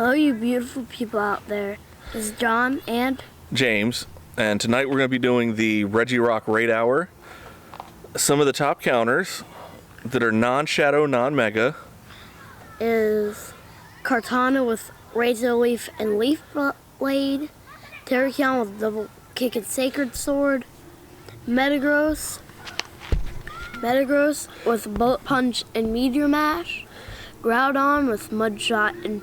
Hello, you beautiful people out there. This is John and James, and tonight we're going to be doing the Regirock Raid Hour. Some of the top counters that are non-shadow, non-mega is Kartana with Razor Leaf and Leaf Blade, Terrakion with Double Kick and Sacred Sword, Metagross with Bullet Punch and Meteor Mash, Groudon with Mudshot and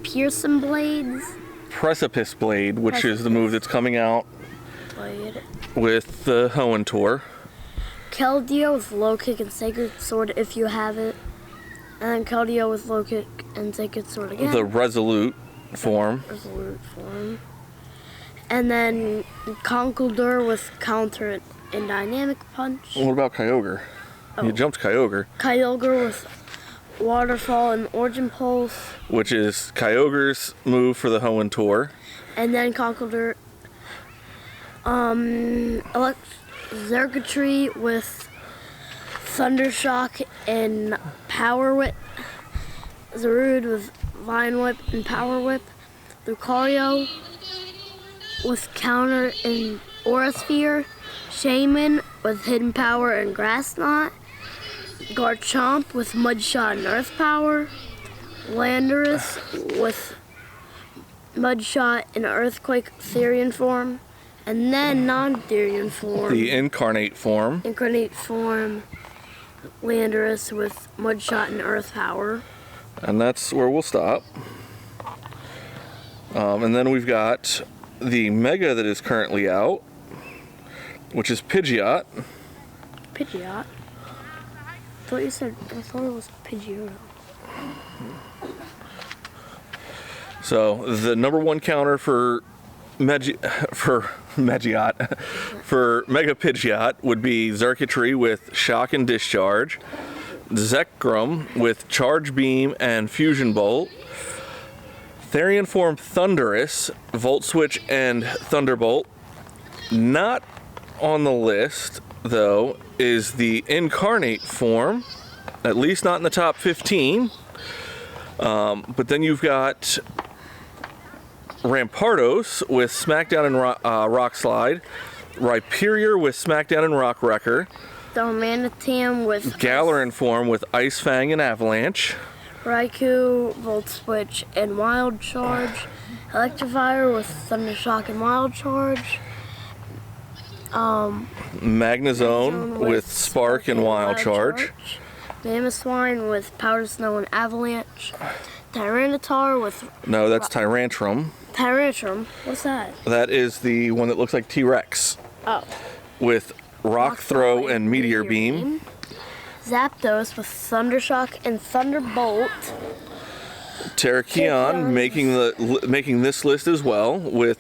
Pearson Blades, Precipice Blade, which is the move that's coming out with the Hoenn Tour, Keldeo with Low Kick and Sacred Sword if you have it, and then Keldeo with Low Kick and Sacred Sword again. the Resolute form. And then Conkeldurr with Counter and Dynamic Punch. What about Kyogre? You jumped Kyogre. Kyogre with Waterfall and Origin Pulse. Which is Kyogre's move for the Hoenn Tour. And then Conkeldurr, Xurkitree with Thundershock and Power Whip. Zarude with Vine Whip and Power Whip. Lucario with Counter and Aura Sphere. Shaman with Hidden Power and Grass Knot. Garchomp with Mudshot and Earth Power. Landorus with Mudshot and Earthquake Therian form. And then non-Therian form. The Incarnate form. Landorus with Mudshot and Earth Power. And that's where we'll stop. And then we've got the Mega that is currently out, which is Pidgeot. Pidgeot? I thought it was Pidgeotto. So the number one counter for Mega Pidgeot would be Xurkitree with Shock and Discharge, Zekrom with Charge Beam and Fusion Bolt, Therian form Thundurus, Volt Switch and Thunderbolt. Not on the list, though, is the Incarnate form, at least not in the top 15. But then you've got Rampardos with Smackdown and Rock Slide, Rhyperior with Smackdown and Rock Wrecker, Darmanitan with Galarin form with Ice Fang and Avalanche, Raikou, Volt Switch and Wild Charge, Electivire with Thundershock and Wild Charge, Magnezone with Spark and Wild Charge, Mamoswine with Powder Snow and Avalanche, Tyranitar with... No, that's Tyrantrum. Tyrantrum? What's that? That is the one that looks like T-Rex. Oh. With Rock Throw and Meteor Beam. Zapdos with Thundershock and Thunderbolt. Terrakion making this list as well with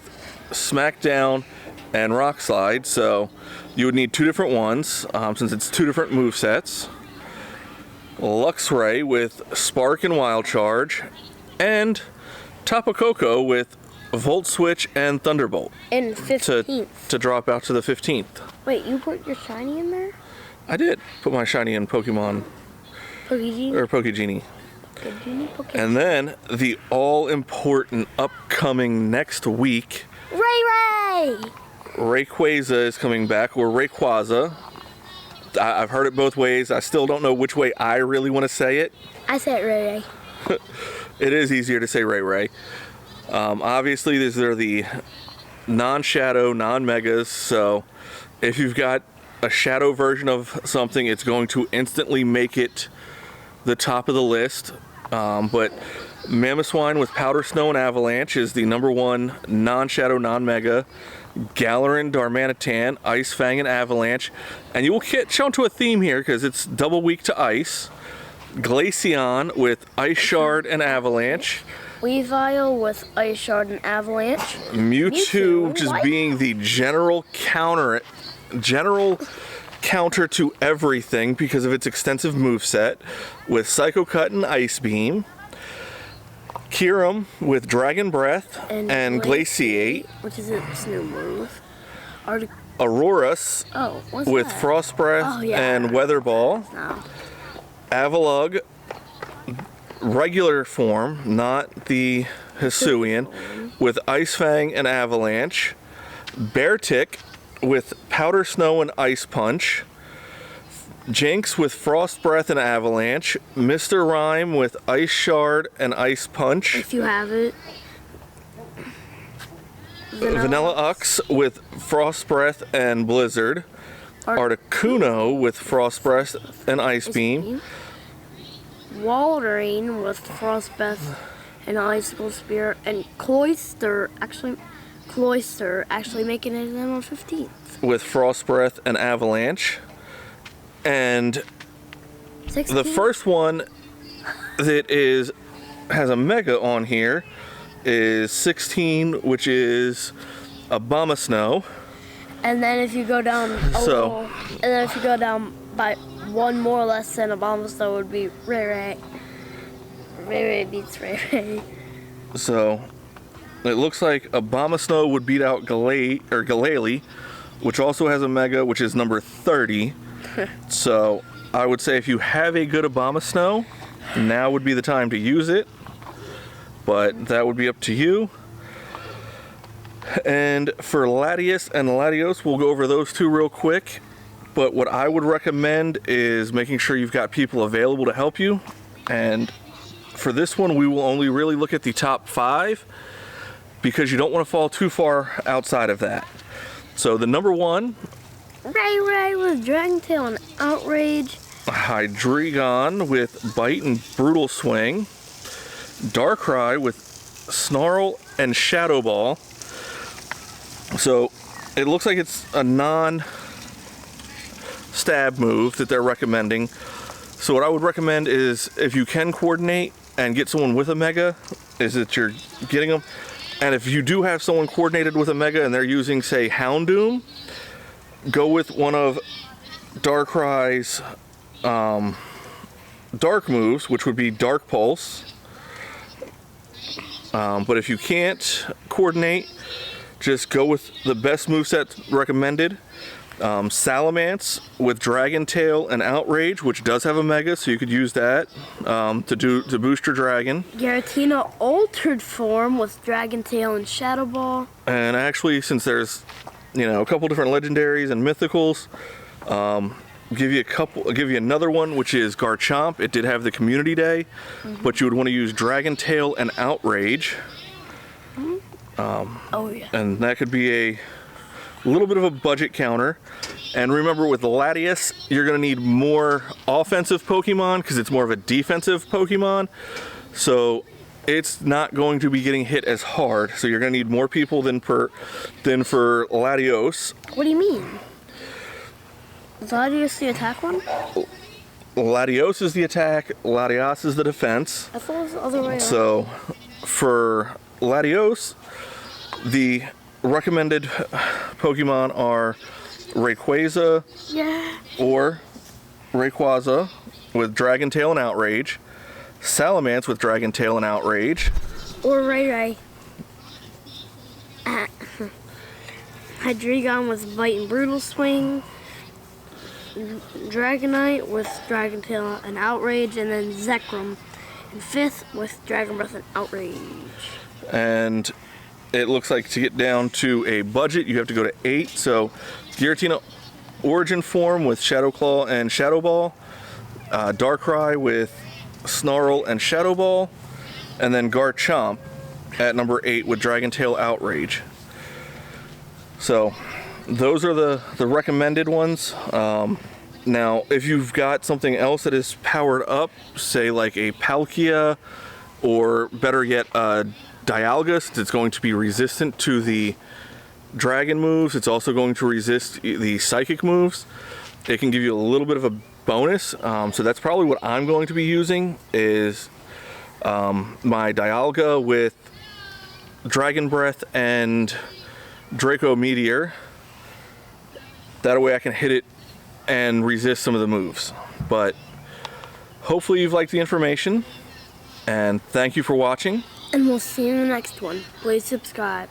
Smackdown and Rock Slide, so you would need two different ones since it's two different move sets. Luxray with Spark and Wild Charge, and Tapu Koko with Volt Switch and Thunderbolt. And 15th. To drop out to the 15th. Wait, you put your shiny in there? I did put my shiny in Pokemon. Pokegenie? Or Pokegenie. And then the all-important upcoming next week, Rayquaza is coming back, or Rayquaza. I've heard it both ways. I still don't know which way I really want to say it. I say it Ray. It is easier to say Ray. Obviously, these are the non-shadow, non-megas, so if you've got a shadow version of something, it's going to instantly make it the top of the list. But Mamoswine with Powder Snow and Avalanche is the number one non-shadow, non-mega. Galarin, Darmanitan, Ice Fang, and Avalanche. And you will catch onto a theme here because it's double weak to ice. Glaceon with Ice Shard and Avalanche. Weavile with Ice Shard and Avalanche. Mewtwo just being the general counter to everything because of its extensive moveset with Psycho Cut and Ice Beam. Kyurem with Dragon Breath and Glaciate, which is its new move. Aurorus with Frost Breath and Weather Ball. No. Avalugg regular form, not the Hisuian with Ice Fang and Avalanche. Beartic with Powder Snow and Ice Punch. Jinx with Frost Breath and Avalanche. Mr. Rhyme with Ice Shard and Ice Punch. If you have it. Vanilla Ux with Frost Breath and Blizzard. Articuno with Frost Breath and Ice Beam. Walrein with Frost Breath and Icicle Spear. And Cloyster actually making it in on 15th. With Frost Breath and Avalanche. And 16? the first one that has a mega on here is 16, which is Abomasnow. And then if you go down by one more less than Abomasnow would be Ray Ray. Ray Ray beats Ray Ray. So it looks like Abomasnow would beat out Galele, which also has a mega, which is number 30. So I would say if you have a good Abomasnow, now would be the time to use it. But that would be up to you. And for Latios and Latios, we'll go over those two real quick. But what I would recommend is making sure you've got people available to help you. And for this one, we will only really look at the top 5 because you don't want to fall too far outside of that. So the number 1, Ray Ray with Dragon Tail and Outrage. Hydreigon with Bite and Brutal Swing. Darkrai with Snarl and Shadow Ball. So it looks like it's a non-stab move that they're recommending. So what I would recommend is if you can coordinate and get someone with a mega, is that you're getting them. And if you do have someone coordinated with a mega and they're using, say, Houndoom, go with one of Darkrai's dark moves, which would be Dark Pulse. But if you can't coordinate, just go with the best moveset recommended. Salamence with Dragon Tail and Outrage, which does have a mega, so you could use that to boost your dragon. Giratina altered form with Dragon Tail and Shadow Ball. And actually, since there's a couple different legendaries and mythicals, give you another one, which is Garchomp. It did have the community day, but you would want to use Dragon Tail and Outrage. Oh yeah. And that could be a little bit of a budget counter. And remember, with Latios, you're going to need more offensive Pokemon because it's more of a defensive Pokemon. So it's not going to be getting hit as hard. So you're going to need more people than for Latios. What do you mean? Is Latios the attack one? Latios is the attack, Latios is the defense. I thought it was the other way around. So for Latios, the recommended Pokemon are Rayquaza or Rayquaza with Dragon Tail and Outrage, Salamence with Dragon Tail and Outrage, or Ray Ray. Hydreigon with Bite and Brutal Swing, Dragonite with Dragon Tail and Outrage, and then Zekrom in 5th with Dragon Breath and Outrage. And it looks like to get down to a budget, you have to go to 8. So Giratina Origin Form with Shadow Claw and Shadow Ball, Darkrai with Snarl and Shadow Ball, and then Garchomp at number 8 with Dragon Tail Outrage. So those are the recommended ones. Now, if you've got something else that is powered up, say like a Palkia, or better yet, Dialga, it's going to be resistant to the dragon moves. It's also going to resist the psychic moves. It can give you a little bit of a bonus. So that's probably what I'm going to be using is my Dialga with Dragon Breath and Draco Meteor. That way I can hit it and resist some of the moves. But hopefully you've liked the information, and thank you for watching. And we'll see you in the next one. Please subscribe.